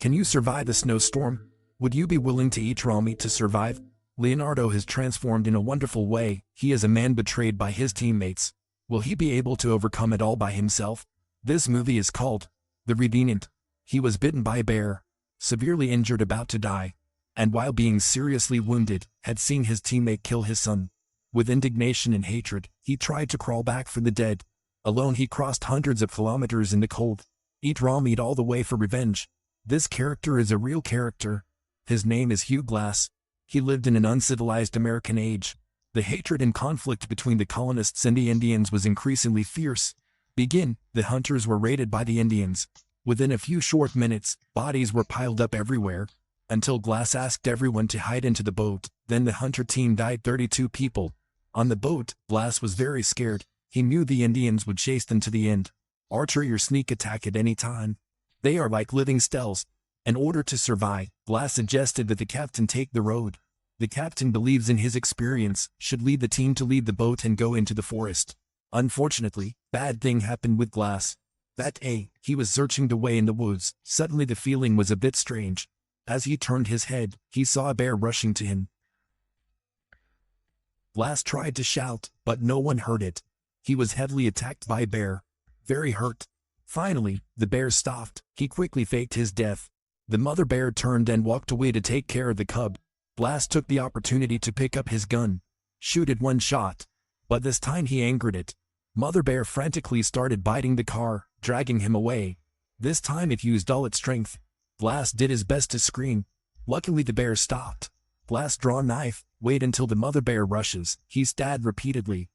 Can you survive a snowstorm? Would you be willing to eat raw meat to survive? Leonardo has transformed in a wonderful way. He is a man betrayed by his teammates. Will he be able to overcome it all by himself? This movie is called The Revenant. He was bitten by a bear, severely injured, about to die, and while being seriously wounded, had seen his teammate kill his son. With indignation and hatred, he tried to crawl back from the dead. Alone he crossed hundreds of kilometers in the cold. Eat raw meat all the way for revenge. This character is a real character. His name is Hugh Glass. He lived in an uncivilized American age. The hatred and conflict between the colonists and the Indians was increasingly fierce. The hunters were raided by the Indians. Within a few short minutes, bodies were piled up everywhere, until Glass asked everyone to hide into the boat. Then the hunter team died. 32 people. On the boat, Glass was very scared. He knew the Indians would chase them to the end. Archery or sneak attack at any time. They are like living cells. In order to survive, Glass suggested that the captain take the road. The captain believes in his experience, should lead the team to leave the boat and go into the forest. Unfortunately, bad thing happened with Glass. That day, he was searching the way in the woods. Suddenly the feeling was a bit strange. As he turned his head, he saw a bear rushing to him. Glass tried to shout, but no one heard it. He was heavily attacked by a bear. Very hurt. Finally, the bear stopped. He quickly faked his death. The mother bear turned and walked away to take care of the cub. Glass took the opportunity to pick up his gun. Shoot it one shot. But this time he angered it. Mother bear frantically started biting the car, dragging him away. This time it used all its strength. Glass did his best to scream. Luckily the bear stopped. Glass draw a knife, wait until the mother bear rushes. He stabbed repeatedly,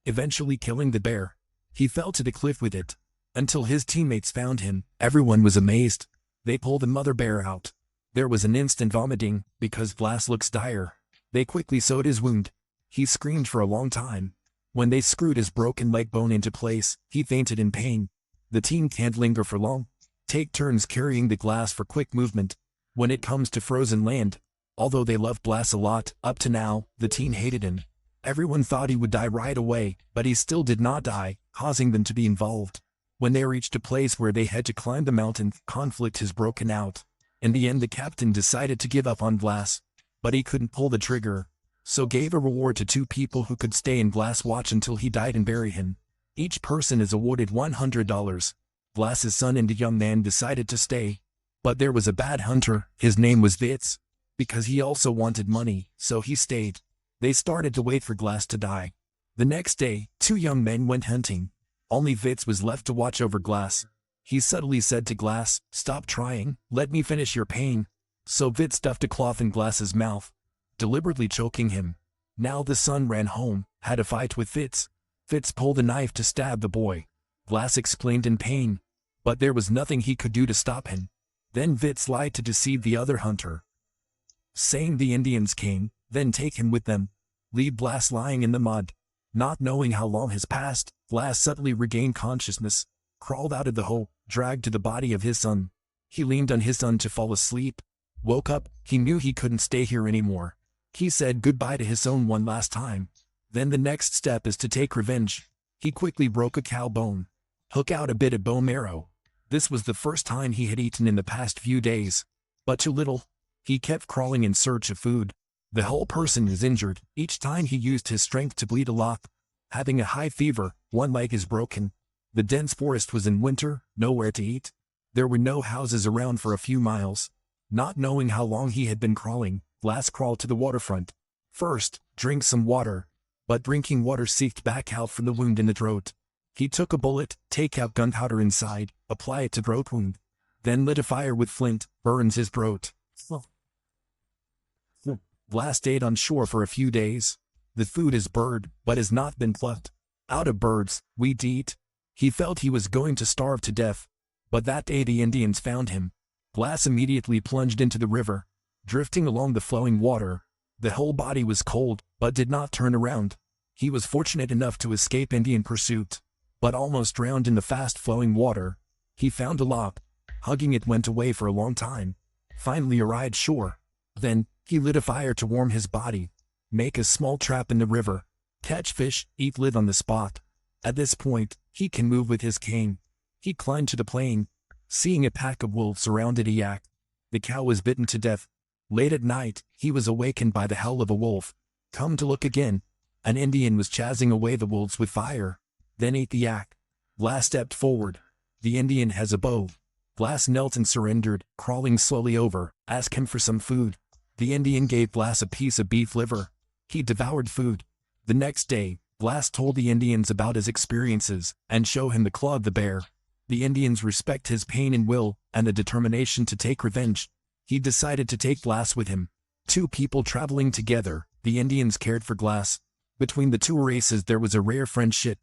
eventually killing the bear. He fell to the cliff with it. Until his teammates found him, everyone was amazed. They pulled the mother bear out. There was an instant vomiting, because Glass looks dire. They quickly sewed his wound. He screamed for a long time. When they screwed his broken leg bone into place, he fainted in pain. The team can't linger for long. Take turns carrying the Glass for quick movement. When it comes to frozen land, although they loved Glass a lot, up to now, the team hated him. Everyone thought he would die right away, but he still did not die, causing them to be involved. When they reached a place where they had to climb the mountain, conflict has broken out. In the end the captain decided to give up on Glass. But he couldn't pull the trigger, so gave a reward to 2 people who could stay in Glass watch until he died and bury him. Each person is awarded $100. Glass's son and the young man decided to stay. But there was a bad hunter, his name was Vitz. Because he also wanted money, so he stayed. They started to wait for Glass to die. The next day, 2 young men went hunting. Only Vitz was left to watch over Glass. He subtly said to Glass, "Stop trying, let me finish your pain." So Vitz stuffed a cloth in Glass's mouth, deliberately choking him. Now the son ran home, had a fight with Vitz. Vitz pulled a knife to stab the boy. Glass exclaimed in pain, but there was nothing he could do to stop him. Then Vitz lied to deceive the other hunter, saying the Indians came, then take him with them. Leave Glass lying in the mud. Not knowing how long has passed, Glass suddenly regained consciousness, crawled out of the hole, dragged to the body of his son. He leaned on his son to fall asleep. Woke up, he knew he couldn't stay here anymore. He said goodbye to his son one last time. Then the next step is to take revenge. He quickly broke a cow bone, took out a bit of bone marrow. This was the first time he had eaten in the past few days, but too little. He kept crawling in search of food. The whole person is injured. Each time he used his strength to bleed a lot. Having a high fever, one leg is broken. The dense forest was in winter, nowhere to eat. There were no houses around for a few miles. Not knowing how long he had been crawling, Glass crawled to the waterfront. First, drink some water. But drinking water seeped back out from the wound in the throat. He took a bullet, take out gunpowder inside, apply it to throat wound. Then lit a fire with flint, burns his throat. Glass stayed on shore for a few days. The food is bird, but has not been plucked. Out of birds, we eat. He felt he was going to starve to death. But that day the Indians found him. Glass immediately plunged into the river, drifting along the flowing water. The whole body was cold, but did not turn around. He was fortunate enough to escape Indian pursuit, but almost drowned in the fast-flowing water. He found a log. Hugging it went away for a long time. Finally arrived shore. Then, he lit a fire to warm his body, make a small trap in the river, catch fish, eat live on the spot. At this point, he can move with his cane. He climbed to the plane, Seeing a pack of wolves surrounded a yak, the cow was bitten to death. Late at night, he was awakened by the howl of a wolf. Come to look again, an Indian was chasing away the wolves with fire, then ate the yak. Blas stepped forward. The Indian has a bow. Blas knelt and surrendered, crawling slowly over. Ask him for some food. The Indian gave Blas a piece of beef liver. He devoured food. The next day, Blas told the Indians about his experiences and show him the claw of the bear. The Indians respect his pain and will, and the determination to take revenge. He decided to take Blas with him. Two people traveling together, the Indians cared for Blas. Between the two races there was a rare friendship.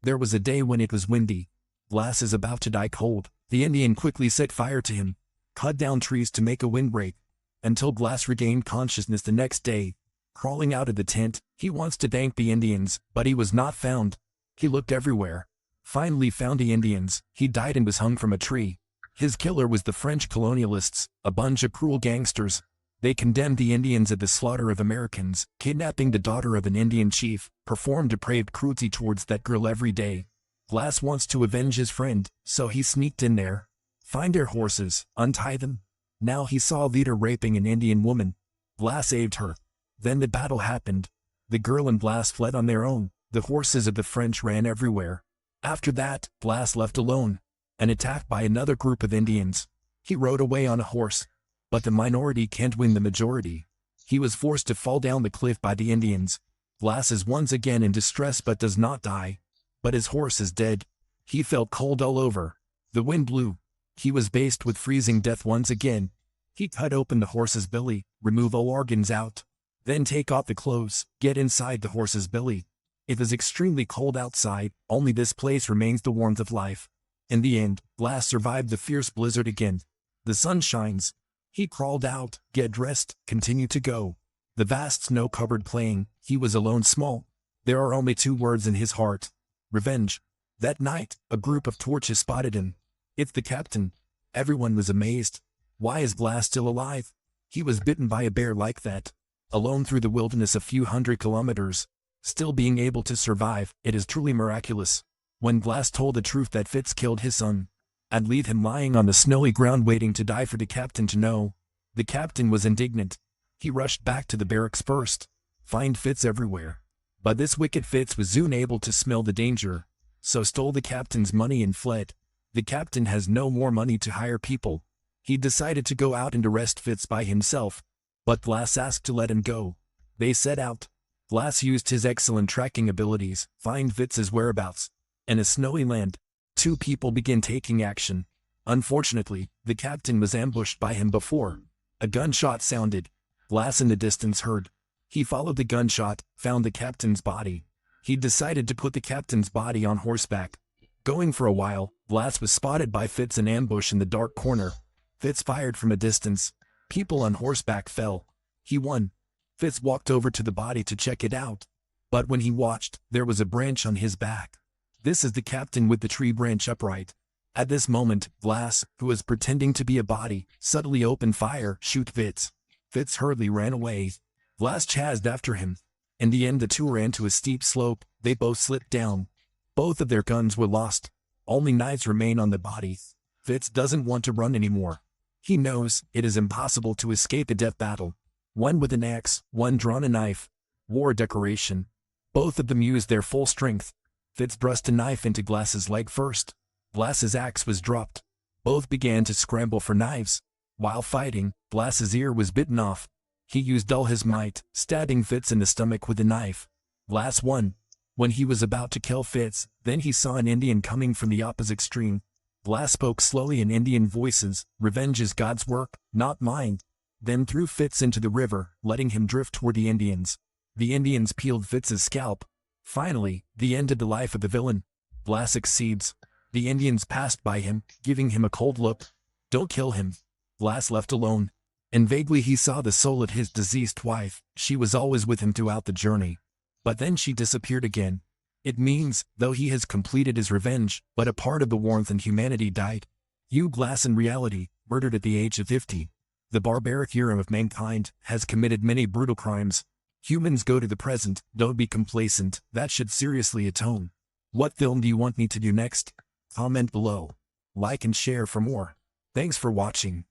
There was a day when it was windy. Blas is about to die cold. The Indian quickly set fire to him, cut down trees to make a windbreak, until Blas regained consciousness the next day. Crawling out of the tent, he wants to thank the Indians, but he was not found. He looked everywhere. Finally found the Indians. He died and was hung from a tree. His killer was the French colonialists, a bunch of cruel gangsters. They condemned the Indians at the slaughter of Americans, kidnapping the daughter of an Indian chief, performed depraved cruelty towards that girl every day. Blas wants to avenge his friend, so he sneaked in there. Find their horses, untie them. Now he saw a leader raping an Indian woman. Blas saved her. Then the battle happened. The girl and Blas fled on their own. The horses of the French ran everywhere. After that, Blas left alone, and attacked by another group of Indians. He rode away on a horse. But the minority can't win the majority. He was forced to fall down the cliff by the Indians. Blas is once again in distress but does not die. But his horse is dead. He felt cold all over. The wind blew. He was faced with freezing death once again. He cut open the horse's belly, remove all organs out. Then take off the clothes, get inside the horse's belly. It was extremely cold outside, only this place remains the warmth of life. In the end, Blas survived the fierce blizzard again. The sun shines. He crawled out, get dressed, continue to go. The vast snow-covered plain, he was alone small. There are only two words in his heart. Revenge. That night, a group of torches spotted him. It's the captain. Everyone was amazed. Why is Blas still alive? He was bitten by a bear like that. Alone through the wilderness a few hundred kilometers. Still being able to survive, it is truly miraculous. When Blas told the truth that Fitz killed his son, and leave him lying on the snowy ground waiting to die for the captain to know. The captain was indignant. He rushed back to the barracks first. Find Fitz everywhere. But this wicked Fitz was soon able to smell the danger, so stole the captain's money and fled. The captain has no more money to hire people. He decided to go out and arrest Fitz by himself, but Blas asked to let him go. They set out. Blas used his excellent tracking abilities, find Fitz's whereabouts. In a snowy land, two people begin taking action. Unfortunately, the captain was ambushed by him before. A gunshot sounded. Blas in the distance heard. He followed the gunshot, found the captain's body. He decided to put the captain's body on horseback. Going for a while, Blas was spotted by Fitz in ambush in the dark corner. Fitz fired from a distance. People on horseback fell. He won. Fitz walked over to the body to check it out. But when he watched, there was a branch on his back. This is the captain with the tree branch upright. At this moment, Blas, who was pretending to be a body, suddenly opened fire, shoot Fitz. Fitz hurriedly ran away. Blas chased after him. In the end the two ran to a steep slope, they both slipped down. Both of their guns were lost. Only knives remain on the body. Fitz doesn't want to run anymore. He knows it is impossible to escape a death battle. One with an axe, one drawn a knife. War decoration. Both of them used their full strength. Fitz thrust a knife into Blas's leg first. Blas's axe was dropped. Both began to scramble for knives. While fighting, Blas's ear was bitten off. He used all his might, stabbing Fitz in the stomach with a knife. Blas won. When he was about to kill Fitz, then he saw an Indian coming from the opposite extreme. Blas spoke slowly in Indian voices, "Revenge is God's work, not mine." Then threw Fitz into the river, letting him drift toward the Indians. The Indians peeled Fitz's scalp. Finally, the end of the life of the villain. Blas succeeds. The Indians passed by him, giving him a cold look. Don't kill him. Blas left alone. And vaguely he saw the soul of his deceased wife. She was always with him throughout the journey. But then she disappeared again. It means, though he has completed his revenge, but a part of the warmth and humanity died. Blas in reality, murdered at the age of 50. The barbaric era of mankind has committed many brutal crimes. Humans go to the present, don't be complacent, that should seriously atone. What film do you want me to do next? Comment below. Like and share for more. Thanks for watching.